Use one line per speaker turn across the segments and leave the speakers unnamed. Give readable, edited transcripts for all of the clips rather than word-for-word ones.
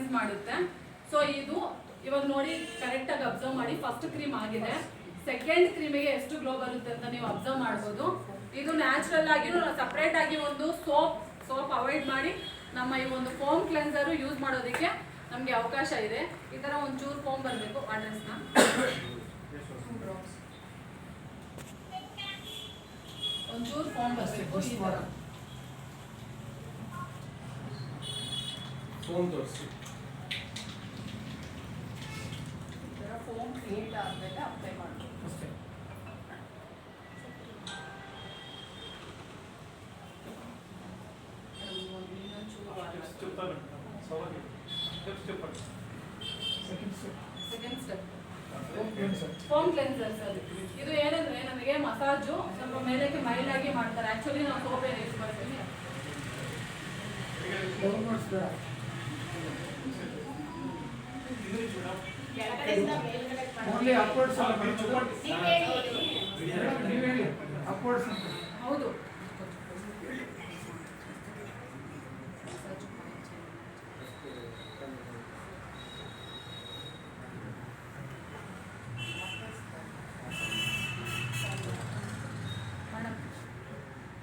Cleanse ಮಾಡುತ್ತೆ. So ಇದು ಇವಾಗ ನೋಡಿ ಕರೆಕ್ಟಾಗಿ ಅಬ್ಸರ್ವ್ ಮಾಡಿ, ಫಸ್ಟ್ ಕ್ರೀಮ್ ಆಗಿದೆ, ಸೆಕೆಂಡ್ ಕ್ರೀಮಿಗೆ ಎಷ್ಟು ಗ್ಲೋ ಬರುತ್ತೆ ಅಂತ ನೀವು ಅಬ್ಸರ್ವ್ ಮಾಡ್ಬೋದು. ಇದು ನ್ಯಾಚುರಲ್ ಆಗಿ ಸಪ್ರೇಟ್ ಆಗಿ ಒಂದು ಸೋಪ್ ಅವಾಯ್ಡ್ ಮಾಡಿ ನಮ್ಮ ಈ ಒಂದು ಫೋಮ್ ಕ್ಲೆನ್ಸರು ಯೂಸ್ ಮಾಡೋದಕ್ಕೆ ನಮಗೆ ಅವಕಾಶ ಇದೆ. ಈ ಥರ ಒಂಚೂರು ಫೋಮ್ ಬರಬೇಕು, ವಾಟರ್ಸ್ನ ಒಂಚೂರು ಫೋಮ್ ಬರಬೇಕು. ಈ ಥರ
ಫೋಮ್ ತೋರಿಸಿ.
ಫೋಮ್ ಕ್ರಿಯೇಟ್ ಆದಮೇಲೆ ಅಪ್ಲೈ ಮಾಡಬೇಕು ಅಷ್ಟೇ. Second step foam cleanser sir. ಇದು ಏನಂದ್ರೆ ನಮಗೆ ಮಸಾಜು ಸ್ವಲ್ಪ ಮೇಲಕ್ಕೆ ಮೈಲ್ಡಾಗಿ ಮಾಡ್ತಾರೆ. ಆ್ಯಕ್ಚುಲಿ ನಾವು ಸೋಪ್ ಏನು ಯೂಸ್ ಮಾಡ್ತೀವಿ.
ಓನ್ಲಿ ಅಪ್ವರ್ಡ್ಸ್
ಹೌದು.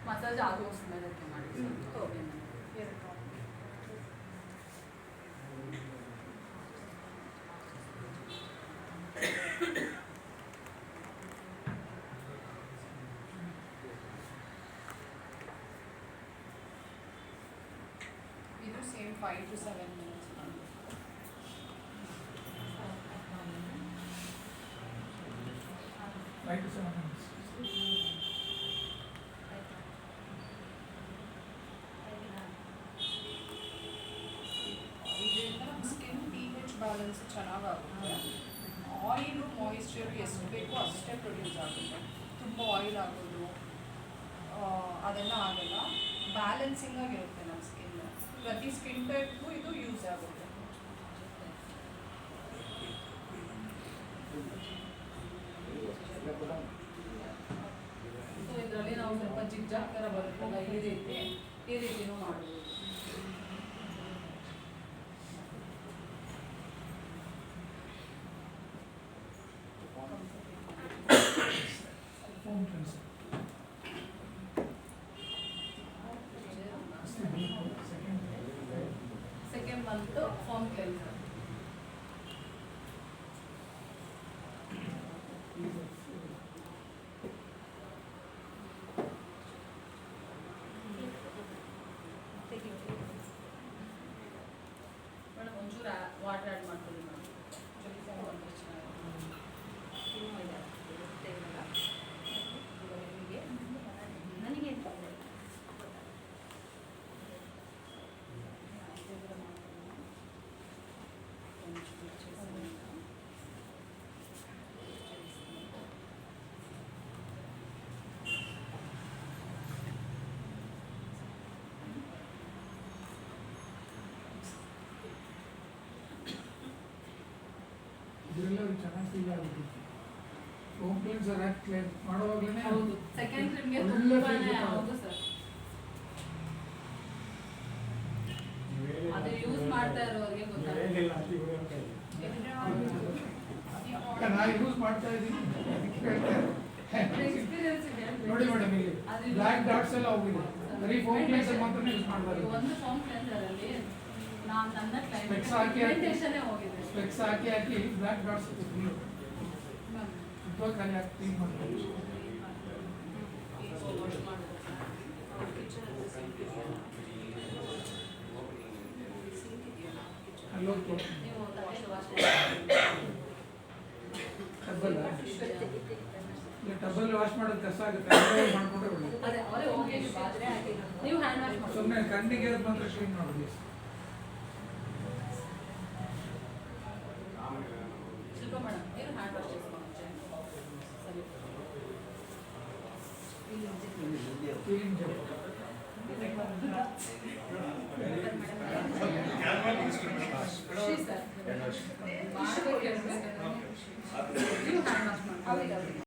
ಮಸಾಜ್ ಆಗೋ ಸ್ಮೆಲ್ಲಕ್ಕೆ ಮಾಡಿ.
ಇದು same 5 to 7 minutes.
5 to 7 minutes.
ಇದರಿಂದ ನಮ್ಮ ಸ್ಕಿನ್ pH ಬ್ಯಾಲೆನ್ಸ್ ಚೆನ್ನಾಗಾಗುತ್ತೆ. ಆಯಿಲು ಮಾಯಿಶ್ಚರ್ ಎಷ್ಟು ಬೇಕೋ ಅಷ್ಟೇ ಪ್ರೊಡ್ಯೂಸ್ ಆಗುತ್ತೆ. ತುಂಬ ಆಯಿಲ್ ಆಗೋದು ಅದೆಲ್ಲ ಆಗಲ್ಲ. ಬ್ಯಾಲೆನ್ಸಿಂಗ್ ಆಗಿರುತ್ತೆ ನಮ್ಮ ಸ್ಕಿನ್. ಪ್ರತಿ ಸ್ಕಿನ್ ಟೈಪ್ಗೂ ಇದು ಯೂಸ್ ಆಗುತ್ತೆ.
ಸೊ ಇದರಲ್ಲಿ ನಾವು ಸ್ವಲ್ಪ ಜಿಗ್ಜಾಗ್ ಥರ ಬರುತ್ತಲ್ಲ, ಈ ರೀತಿನೂ ಮಾಡ್ಬೋದು.
ಫೋಮ್ ಕ್ಲೆನ್ಸರ್
ಸೆಕೆಂಡ್ ಬಂತು ಫೋಮ್ ಕ್ಲೆನ್ಸರ್. ಮೇಡಮ್ ಒಂಚೂರು ವಾಟರ್ ಆ್ಯಡ್ ಮಾಡ್ಕೊಳ್ಳಿ ಮೇಡಮ್.
ಇದೆಲ್ಲ ಚೆನ್ನಾಗಿ ಫೀಲ್ ಆಗುತ್ತೆ. ಫೋಮ್ ಕ್ಲೆನ್ಸರ್ ಮಾಡುವಾಗಲೇ
ಹೌದು, ಸೆಕೆಂಡ್ ಕ್ರೀಮ್ಗೆ ತುಂಬಾನೇ ಹೌದು ಸರ್. ಅದು ಯೂಸ್ ಮಾಡ್ತಾ ಇರೋರಿಗೆ ಗೊತ್ತಾಗುತ್ತೆ.
ನಾನು ಯೂಸ್ ಮಾಡ್ತಾ ಇದ್ದೀನಿ.
ಎಕ್ಸ್ಪೀರಿಯನ್ಸ್ ಇದೆ
ನೋಡಿ ಮೇಡಮ್, ಇಲ್ಲಿ ಬ್ಲ್ಯಾಕ್ ಡಾಟ್ಸ್ ಎಲ್ಲ ಹೋಗಿದೆ. ಬರೀ ಫೋಮ್ ಕ್ಲೆನ್ಸರ್ ಮಾತ್ರ ಯೂಸ್ ಮಾಡ್ತಾರೆ.
ಒಂದು ಫೋಮ್ ಕ್ಲೆನ್ಸರ್ ಅಲ್ಲಿ ನಾನು ನನ್ನ
ಸ್ಪೆಕ್ಸ್
ಕ್ಲೈಂಟ್
ಹಾಕಿ
ಪ್ರೆಸೆಂಟೇಷನ್ ಹೋಗಿದೆ.
ಸ್ಪೆಕ್ಸ್ ಹಾಕಿ ಬ್ಲ್ಯಾಕ್ ಡಾಟ್ಸ್ ಫುಲ್ ಇವಾಗ ಖಾಲಿ ಹಾಕಿ ಕ್ಲೀನ್ ಮಾಡ್ತಾರೆ. ಅಲ್ಲೋಗಿ
ನೀವು
ಟಬ್ಬಲ್ ಟಬ್ಬಲ್ ವಾಶ್ ಮಾಡೋದು ಕಷ್ಟ ಆಗುತ್ತೆ. ಮಾಡ್ಕೊಂಡ್ರೆ ಒಳ್ಳೆಯದು.
ಅದೇ ಅವರೇ ಹೋಗಿ ನೀವು ಹ್ಯಾಂಡ್ ವಾಶ್ ಮಾಡಿ.
ಸುಮ್ಮನೆ ಕಣ್ಣಿಗೆ ಅದು ಮಾತ್ರ ಕ್ಲೀನ್ ಮಾಡೋದು.
ಶಿಲ್ಪ ಮೇಡಮ್ ನೀವು ಹ್ಯಾಂಡ್ ವಾಶ್ చేసుకోಂడి. ಸರಿ
ಕ್ಲೀನ್ ಜೆಲ್
ಶ್ರೀ ಸರ್ ಮಾಡಬೇಕು. ನೀವು ಹ್ಯಾಂಡ್ ವಾಶ್ ಮಾಡಿ.